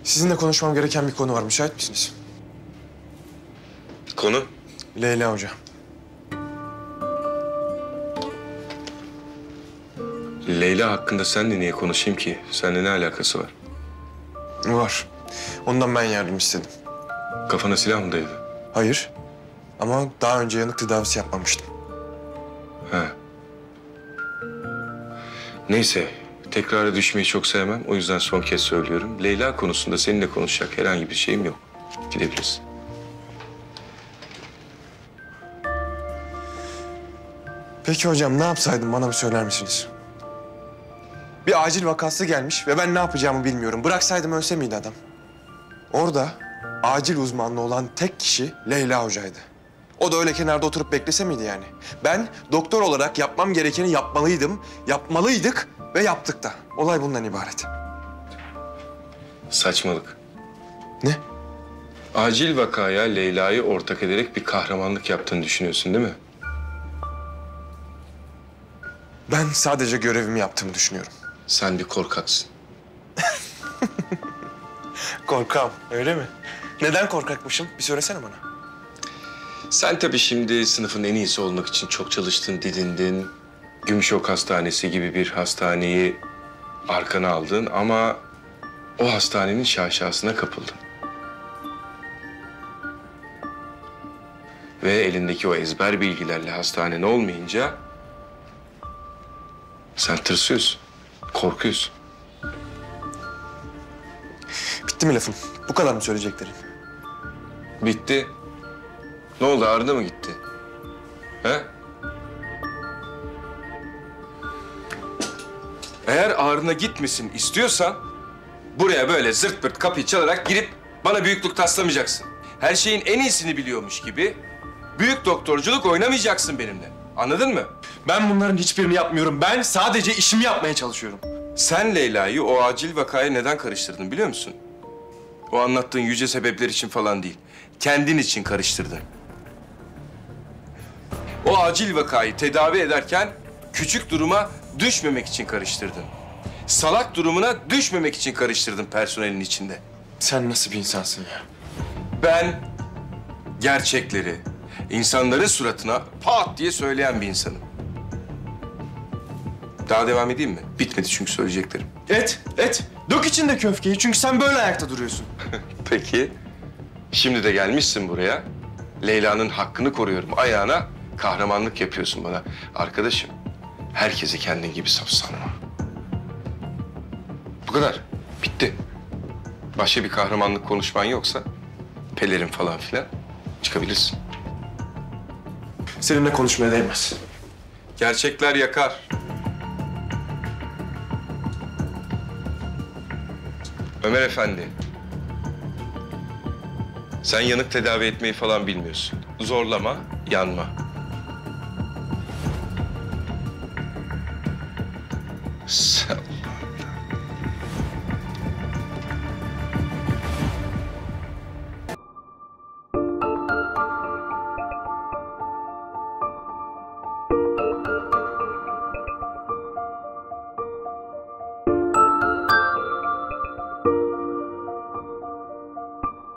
Sizinle konuşmam gereken bir konu var. Müsait misiniz? Konu? Leyla Hoca. Leyla hakkında seninle niye konuşayım ki? Seninle ne alakası var? Var. Ondan ben yardım istedim. Kafana silah mı dayadı? Hayır. Ama daha önce yanık tedavisi yapmamıştım. Ha. Neyse, tekrara düşmeyi çok sevmem. O yüzden son kez söylüyorum. Leyla konusunda seninle konuşacak herhangi bir şeyim yok. Gidebilirsin. Peki hocam ne yapsaydım bana bir söyler misiniz? Bir acil vakası gelmiş ve ben ne yapacağımı bilmiyorum. Bıraksaydım ölse miydi adam? Orada acil uzmanlığı olan tek kişi Leyla Hoca'ydı. O da öyle kenarda oturup beklese miydi yani? Ben doktor olarak yapmam gerekeni yapmalıydım, yapmalıydık ve yaptık da. Olay bundan ibaret. Saçmalık. Ne? Acil vakaya Leyla'yı ortak ederek bir kahramanlık yaptığını düşünüyorsun değil mi? Ben sadece görevimi yaptığımı düşünüyorum. Sen bir korkaksın. Korkam, öyle mi? Neden korkakmışım? Bir söylesene bana. Sen tabii şimdi sınıfın en iyisi olmak için çok çalıştın, didindin. Gümüşok Hastanesi gibi bir hastaneyi arkana aldın ama o hastanenin şaşasına kapıldın. Ve elindeki o ezber bilgilerle hastanen olmayınca sen tırsıyorsun, korkuyorsun. Bitti mi lafın? Bu kadar mı söyleyeceklerin? Bitti. Ne oldu, ağrına mı gitti? He? Eğer ağrına gitmesin istiyorsan buraya böyle zırt pırt kapıyı çalarak girip bana büyüklük taslamayacaksın. Her şeyin en iyisini biliyormuş gibi büyük doktorculuk oynamayacaksın benimle. Anladın mı? Ben bunların hiçbirini yapmıyorum. Ben sadece işimi yapmaya çalışıyorum. Sen Leyla'yı o acil vakaya neden karıştırdın biliyor musun? O anlattığın yüce sebepler için falan değil. Kendin için karıştırdın. O acil vakayı tedavi ederken küçük duruma düşmemek için karıştırdın. Salak durumuna düşmemek için karıştırdın personelin içinde. Sen nasıl bir insansın ya? Ben gerçekleri insanların suratına pat diye söyleyen bir insanım. Daha devam edeyim mi? Bitmedi çünkü söyleyeceklerim. Et. Dök içinde köfkeyi çünkü sen böyle ayakta duruyorsun. Peki, şimdi de gelmişsin buraya. Leyla'nın hakkını koruyorum ayağına, kahramanlık yapıyorsun bana. Arkadaşım, herkesi kendin gibi saf sanma. Bu kadar, bitti. Başka bir kahramanlık konuşman yoksa, pelerin falan filan çıkabilirsin. Seninle konuşmaya değmez. Gerçekler yakar. Ömer Efendi. Sen yanık tedavi etmeyi falan bilmiyorsun. Zorlama, yanma.